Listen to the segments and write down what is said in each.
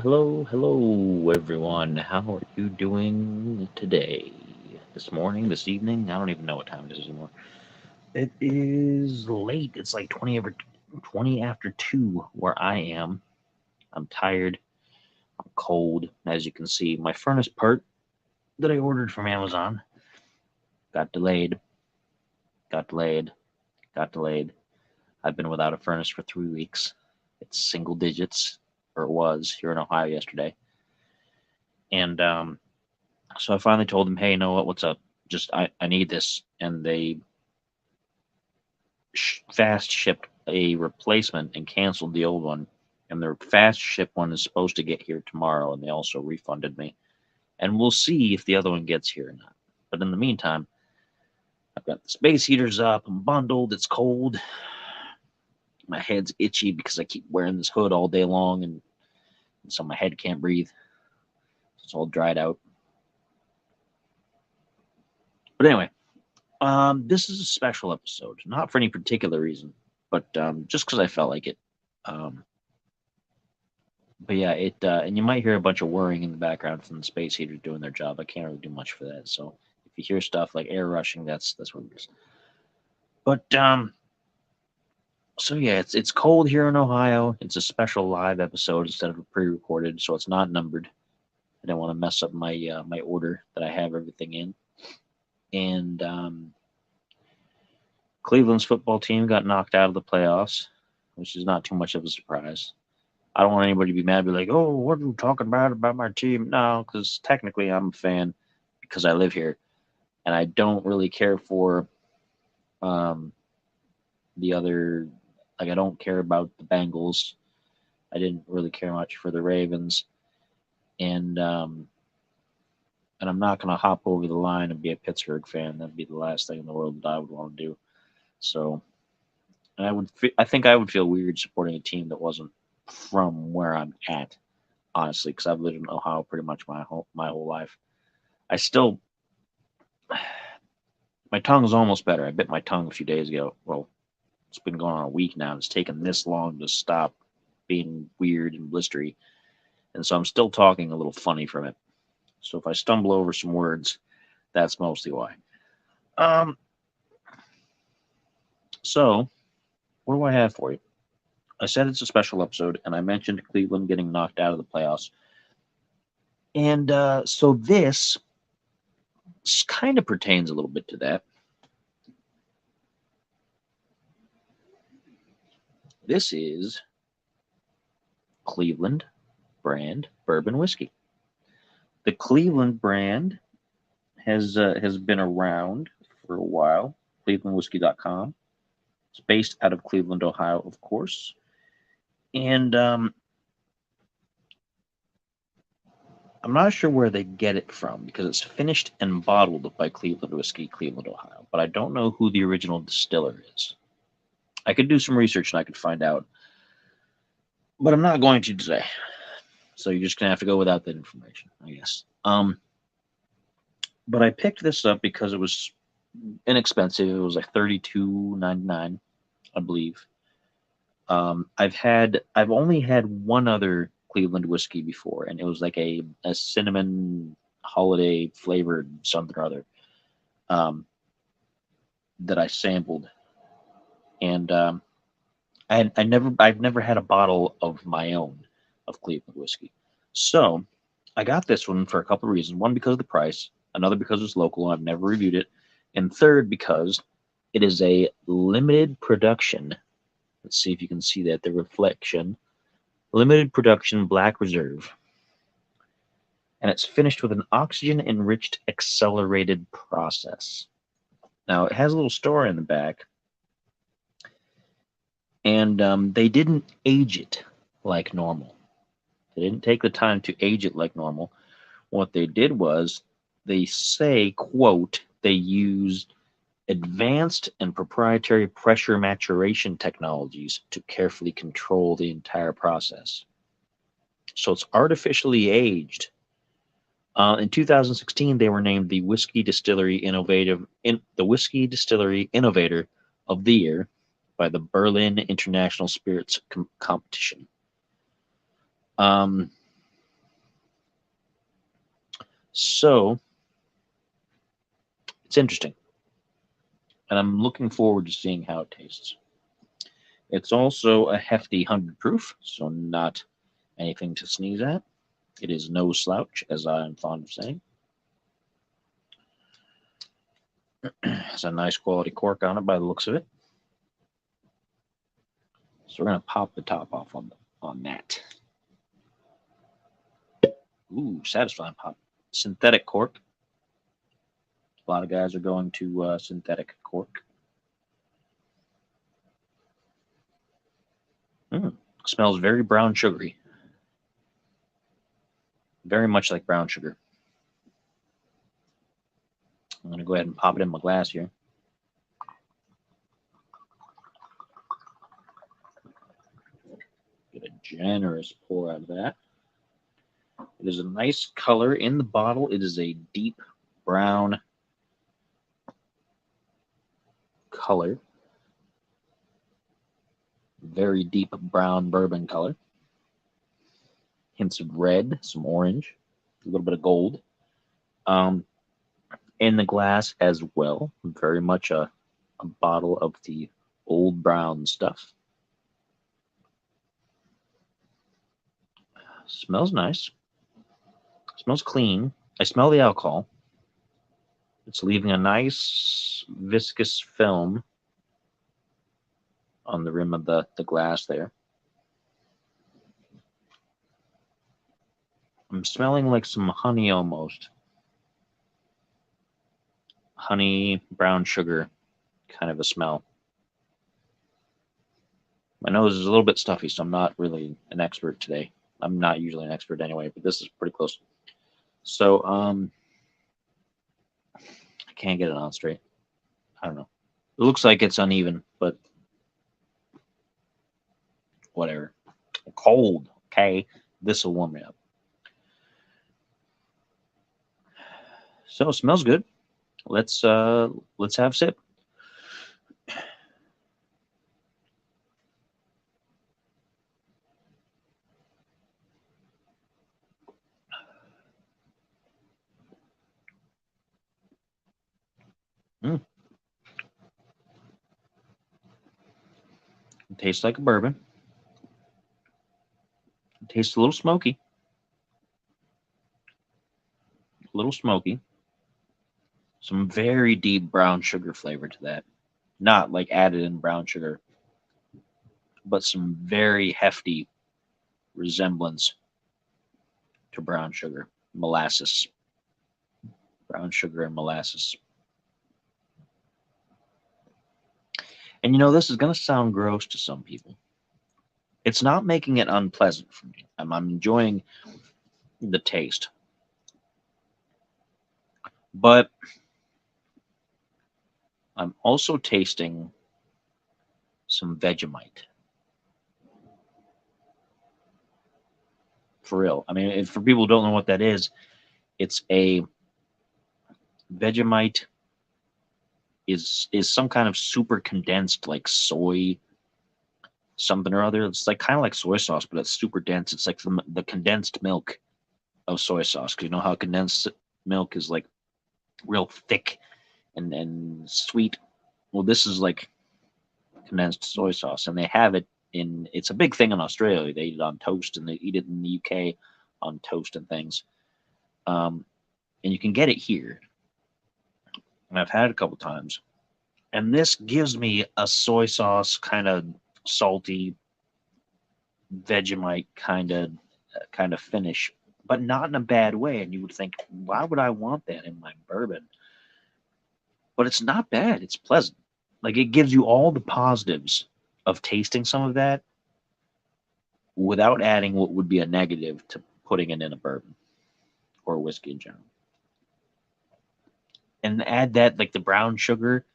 hello, everyone. How are you doing today? This morning, this evening? I don't even know what time it is anymore. It is late. It's like 20 after 2 where I am. I'm tired. I'm cold. As you can see, my furnace part that I ordered from Amazon got delayed, got delayed, got delayed. I've been without a furnace for 3 weeks. It's single digits, or it was here in Ohio yesterday. And So I finally told them, hey, you know what? What's up? I need this. And they fast shipped a replacement and canceled the old one. And their fast ship one is supposed to get here tomorrow. And they also refunded me. And we'll see if the other one gets here or not. But in the meantime, I've got the space heaters up. I'm bundled. It's cold. My head's itchy because I keep wearing this hood all day long. And so my head can't breathe. It's all dried out. But anyway, this is a special episode, not for any particular reason, but just because I felt like it. Um, but yeah, and you might hear a bunch of whirring in the background from the space heaters doing their job. I can't really do much for that. So if you hear stuff like air rushing, that's what it is. But so yeah, it's cold here in Ohio. It's a special live episode instead of a pre-recorded, so it's not numbered. I don't want to mess up my order that I have everything in. And Cleveland's football team got knocked out of the playoffs, which is not too much of a surprise. I don't want anybody to be mad, be like, "Oh, what are you talking about my team?" No, because technically I'm a fan because I live here, and I don't really care for um, the other. Like, I don't care about the Bengals. I didn't really care much for the Ravens, and um, and I'm not gonna hop over the line and be a Pittsburgh fan. That'd be the last thing in the world that I would want to do. So, and I think I would feel weird supporting a team that wasn't from where I'm at, honestly, because I've lived in Ohio pretty much my whole life. I still, my tongue is almost better. I bit my tongue a few days ago. Well, it's been going on a week now. It's taken this long to stop being weird and blistery, and so I'm still talking a little funny from it. So if I stumble over some words, that's mostly why. Um, so what do I have for you? I said it's a special episode, and I mentioned Cleveland getting knocked out of the playoffs. And so this kind of pertains a little bit to that. This is Cleveland brand bourbon whiskey. The Cleveland brand has been around for a while. ClevelandWhiskey.com. It's based out of Cleveland, Ohio, of course. And I'm not sure where they get it from because it's finished and bottled by Cleveland Whiskey, Cleveland, Ohio. But I don't know who the original distiller is. I could do some research and I could find out, but I'm not going to today. So you're just gonna have to go without that information, I guess. But I picked this up because it was inexpensive. It was like $32.99, I believe. I've only had one other Cleveland whiskey before, and it was like a cinnamon holiday flavored something or other um, that I sampled, and I've never had a bottle of my own of Cleveland whiskey. So I got this one for a couple of reasons. One, because of the price. Another, because it's local and I've never reviewed it. And third, because it is a limited production. Let's see if you can see that, the reflection. Limited production Black Reserve. And it's finished with an oxygen enriched accelerated process. Now, it has a little story in the back. And they didn't age it like normal. They didn't take the time to age it like normal. What they did was they say, quote, they used advanced and proprietary pressure maturation technologies to carefully control the entire process. So it's artificially aged. In 2016, they were named the Whiskey Distillery Innovator of the Year by the Berlin International Spirits Competition. Um, So it's interesting, and I'm looking forward to seeing how it tastes. It's also a hefty 100 proof, so not anything to sneeze at. It is no slouch, as I am fond of saying. It's a nice quality cork on it by the looks of it. So we're gonna pop the top off on that. Ooh, satisfying pop. Synthetic cork. A lot of guys are going to synthetic cork. Smells very brown sugary. Very much like brown sugar. I'm going to go ahead and pop it in my glass here. Get a generous pour out of that. It is a nice color in the bottle. It is a deep brown color. Very deep brown bourbon color. Hints of red, some orange, a little bit of gold. In the glass as well. Very much a bottle of the old brown stuff. Smells nice. Smells clean. I smell the alcohol. It's leaving a nice viscous film on the rim of the glass there. I'm smelling like some honey almost. Honey, brown sugar kind of a smell. My nose is a little bit stuffy, so I'm not really an expert today. I'm not usually an expert anyway, but this is pretty close. So, I can't get it on straight. I don't know. It looks like it's uneven, but whatever. Cold, okay? This will warm me up. So it smells good. Let's have a sip. It tastes like a bourbon. It tastes a little smoky. A little smoky. Some very deep brown sugar flavor to that. Not like added in brown sugar, but some very hefty resemblance to brown sugar. Molasses. Brown sugar and molasses. And you know, this is going to sound gross to some people. It's not making it unpleasant for me. I'm enjoying the taste. But I'm also tasting some Vegemite. For real. I mean, for people who don't know what that is, it's a Vegemite is some kind of super condensed like soy something or other. It's like kind of like soy sauce, but it's super dense. It's like the condensed milk of soy sauce. Because you know how condensed milk is like real thick and sweet. Well, this is like condensed soy sauce, and they have it in. It's a big thing in Australia. They eat it on toast, and they eat it in the UK on toast and things. And you can get it here. And I've had it a couple times. And this gives me a soy sauce kind of salty Vegemite kind of finish, but not in a bad way. And you would think, why would I want that in my bourbon? But it's not bad. It's pleasant. Like it gives you all the positives of tasting some of that without adding what would be a negative to putting it in a bourbon or a whiskey in general. And add that like the brown sugar.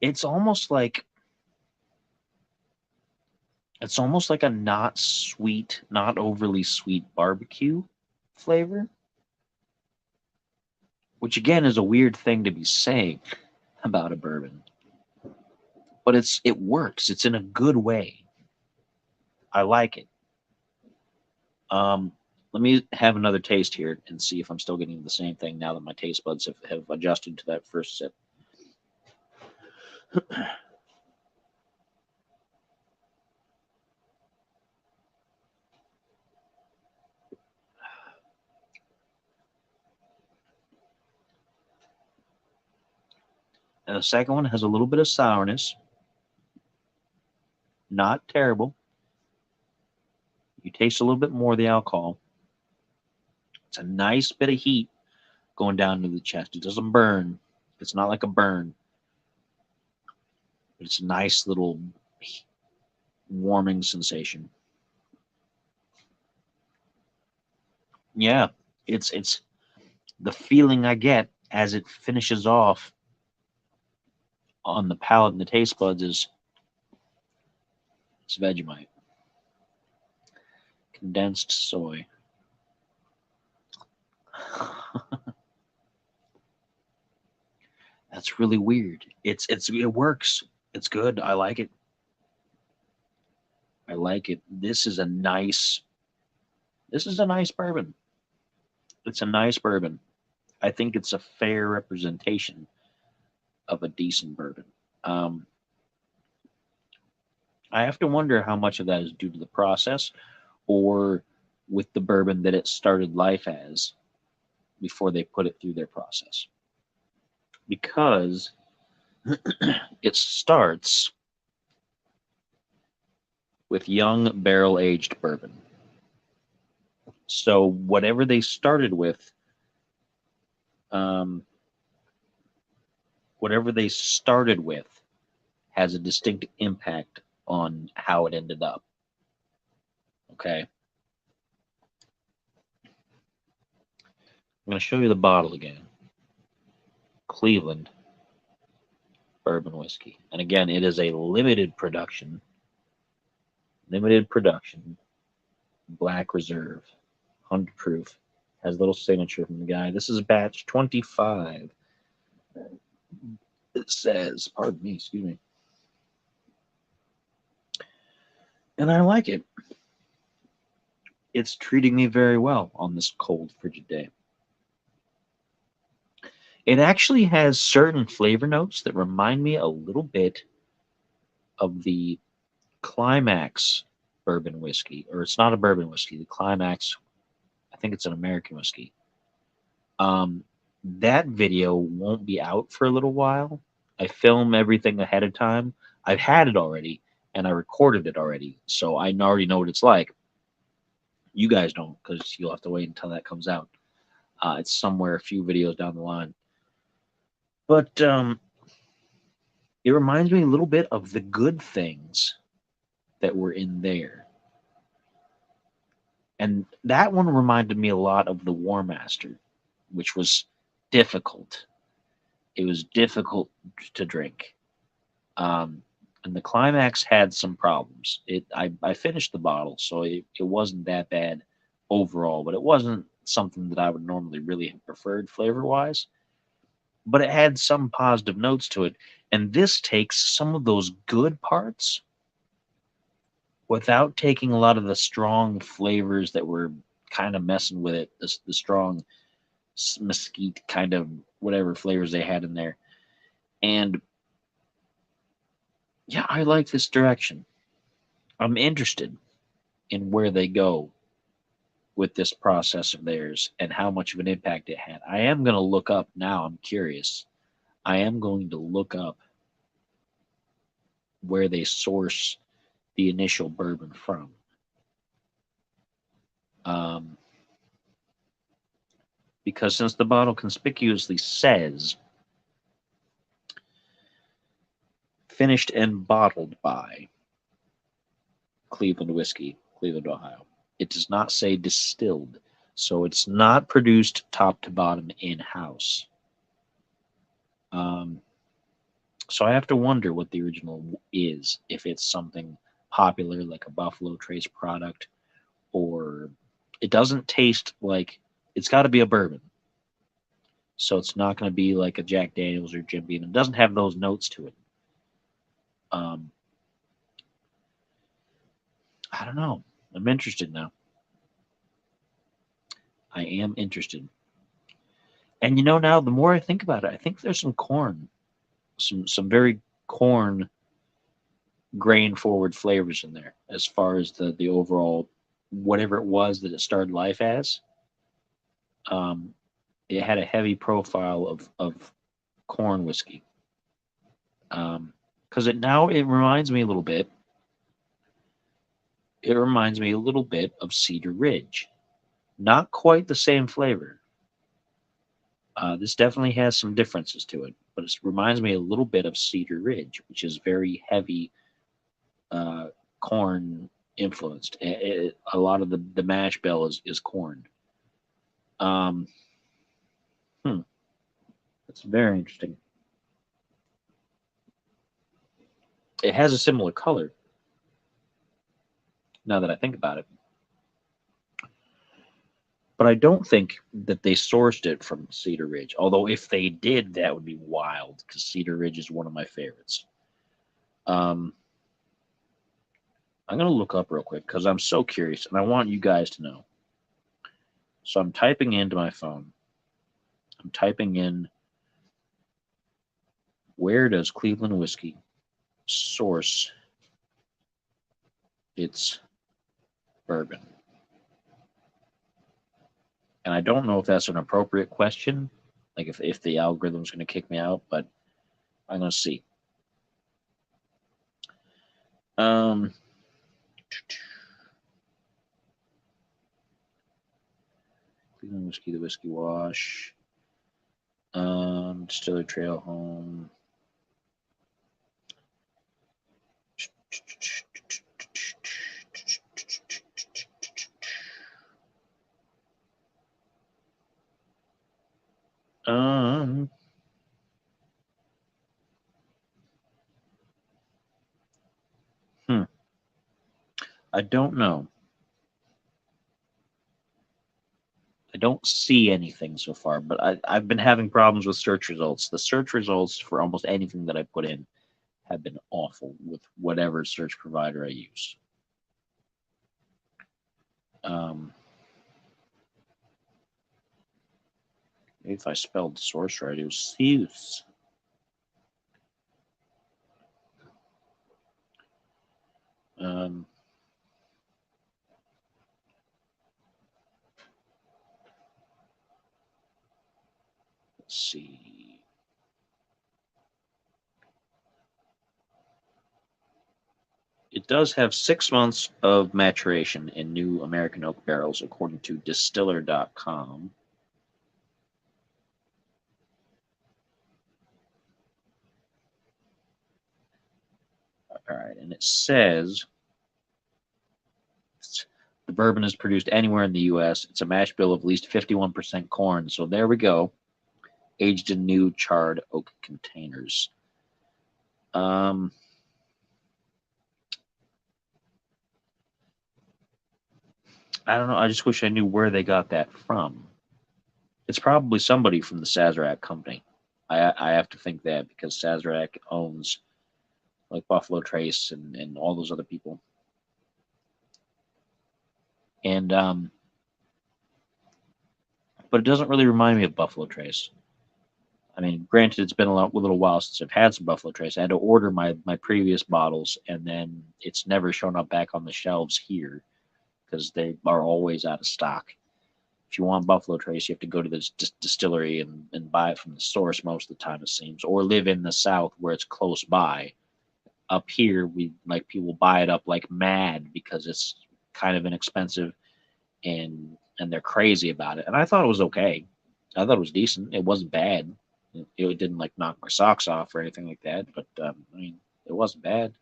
It's almost like a not sweet, not overly sweet barbecue flavor, which again is a weird thing to be saying about a bourbon, but it works. It's in a good way. I like it. Let me have another taste here and see if I'm still getting the same thing now that my taste buds have adjusted to that first sip. And the second one has a little bit of sourness. Not terrible. You taste a little bit more of the alcohol. It's a nice bit of heat going down to the chest. It doesn't burn. It's not like a burn. But it's a nice little warming sensation. Yeah, it's the feeling I get as it finishes off on the palate and the taste buds is it's Vegemite. Condensed soy. That's really weird. It works. It's good. I like it. I like it. This is a nice bourbon. It's a nice bourbon. I think it's a fair representation of a decent bourbon. Um, I have to wonder how much of that is due to the process or with the bourbon that it started life as before they put it through their process. Because it starts with young barrel aged bourbon. So whatever they started with, um, whatever they started with has a distinct impact on how it ended up. Okay. I'm going to show you the bottle again. Cleveland bourbon whiskey. And again, it is a limited production. Limited production. Black Reserve. 100 proof. Has a little signature from the guy. This is batch 25. It says, pardon me, excuse me. And I like it. It's treating me very well on this cold, frigid day. It actually has certain flavor notes that remind me a little bit of the Climax bourbon whiskey, or it's not a bourbon whiskey. The Climax, I think it's an American whiskey. Um, that video won't be out for a little while. I film everything ahead of time. I've had it already, and I recorded it already, so I already know what it's like. You guys don't, because you'll have to wait until that comes out. It's somewhere a few videos down the line. But it reminds me a little bit of the good things that were in there. And that one reminded me a lot of the War Master, which was difficult. It was difficult to drink. And the Climax had some problems. I finished the bottle, so it wasn't that bad overall, but it wasn't something that I would normally really have preferred flavor wise. But it had some positive notes to it. And this takes some of those good parts without taking a lot of the strong flavors that were kind of messing with it, the strong mesquite kind of whatever flavors they had in there. And yeah, I like this direction. I'm interested in where they go with this process of theirs and how much of an impact it had. I am going to look up now. I'm curious. I am going to look up where they source the initial bourbon from. Um, because since the bottle conspicuously says finished and bottled by Cleveland Whiskey, Cleveland, Ohio, it does not say distilled. So it's not produced top to bottom in-house. So I have to wonder what the original is, if it's something popular like a Buffalo Trace product, or it doesn't taste like it's got to be a bourbon. So it's not going to be like a Jack Daniels or Jim Beam. It doesn't have those notes to it. I don't know. I'm interested now. I am interested. And you know, now the more I think about it, I think there's some corn, some very corn grain forward flavors in there as far as the overall whatever it was that it started life as. Um, it had a heavy profile of corn whiskey. Because it reminds me a little bit. It reminds me a little bit of Cedar Ridge. Not quite the same flavor. This definitely has some differences to it, but it reminds me a little bit of Cedar Ridge, which is very heavy uh, corn influenced. A lot of the mash bill is corn. Um, hmm, that's very interesting. It has a similar color now that I think about it, but I don't think that they sourced it from Cedar Ridge. Although if they did, that would be wild because Cedar Ridge is one of my favorites. Um, I'm gonna look up real quick because I'm so curious and I want you guys to know. So I'm typing into my phone. I'm typing in where does Cleveland whiskey source its bourbon? And I don't know if that's an appropriate question, like if the algorithm's going to kick me out, but I'm going to see. Um, Cleveland whiskey, the whiskey wash, Distiller Trail Home. Um, hmm, I don't know. I don't see anything so far, but I've been having problems with search results. The search results for almost anything that I put in have been awful with whatever search provider I use. Um, Maybe if I spelled source right, it was Theus. Um, let's see. It does have 6 months of maturation in new American oak barrels, according to distiller.com. All right, and it says the bourbon is produced anywhere in the U.S. It's a mash bill of at least 51% corn. So there we go. Aged in new charred oak containers. Um, I don't know. I just wish I knew where they got that from. It's probably somebody from the Sazerac company. I have to think that because Sazerac owns like Buffalo Trace and all those other people. And but it doesn't really remind me of Buffalo Trace. I mean, granted, it's been a little while since I've had some Buffalo Trace. I had to order my previous bottles, and then it's never shown up back on the shelves here because they are always out of stock. If you want Buffalo Trace, you have to go to this distillery and buy it from the source most of the time, it seems, or live in the South where it's close by. Up here, we like people buy it up like mad because it's kind of inexpensive and they're crazy about it. And I thought it was okay. I thought it was decent. It wasn't bad. It didn't like knock my socks off or anything like that. But I mean, it wasn't bad.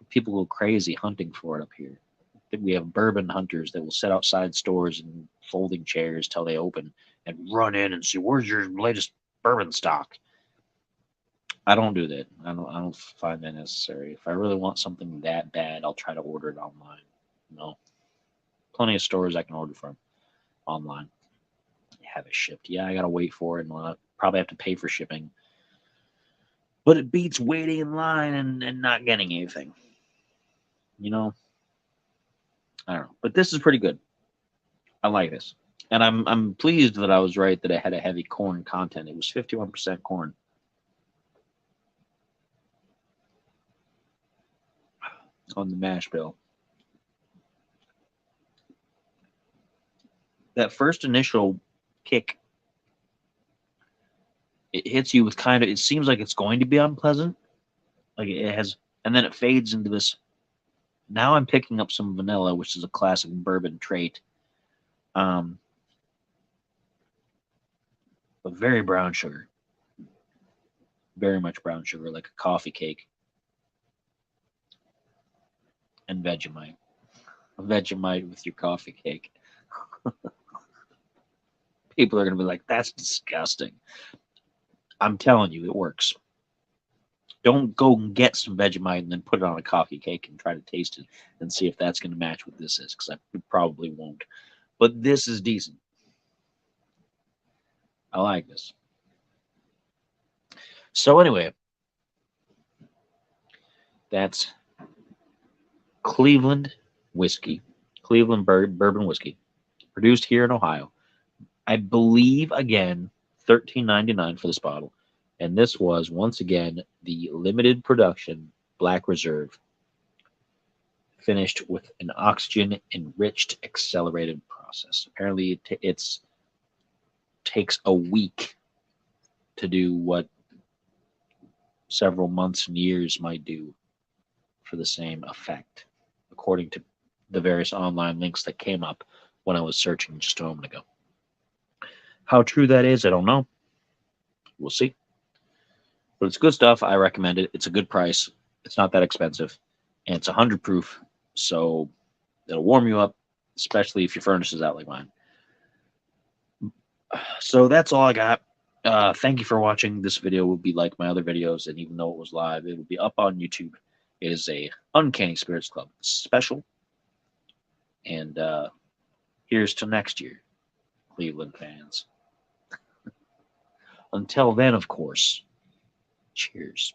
People go crazy hunting for it up here. I think we have bourbon hunters that will sit outside stores and folding chairs till they open and run in and see where's your latest bourbon stock. I don't do that. I don't find that necessary. If I really want something that bad, I'll try to order it online. No, plenty of stores I can order from online. Have it shipped. Yeah, I gotta wait for it, and I'll probably have to pay for shipping. But it beats waiting in line and not getting anything. You know, I don't know. But this is pretty good. I like this. And I'm pleased that I was right that it had a heavy corn content. It was 51% corn. On the mash bill. That first initial kick, it hits you with kind of, it seems like it's going to be unpleasant. Like it has, and then it fades into this. Now I'm picking up some vanilla, which is a classic bourbon trait. But very brown sugar. Very much brown sugar, like a coffee cake. And Vegemite. Vegemite with your coffee cake. People are going to be like, that's disgusting. I'm telling you, it works. Don't go and get some Vegemite and then put it on a coffee cake and try to taste it and see if that's going to match what this is, because I probably won't. But this is decent. I like this. So anyway, that's Cleveland whiskey, Cleveland bourbon whiskey, produced here in Ohio. I believe, again, $13.99 for this bottle. And this was, once again, the limited production Black Reserve, finished with an oxygen-enriched accelerated process. Apparently, it takes a week to do what several months and years might do for the same effect, according to the various online links that came up when I was searching just a moment ago. How true that is, I don't know. We'll see. But it's good stuff. I recommend it. It's a good price. It's not that expensive. And it's 100 proof. So it'll warm you up, especially if your furnace is out like mine. So that's all I got. Thank you for watching. This video will be like my other videos. And even though it was live, it will be up on YouTube. It is a Uncanny Spirits Club special. And here's to next year, Cleveland fans. Until then, of course, cheers.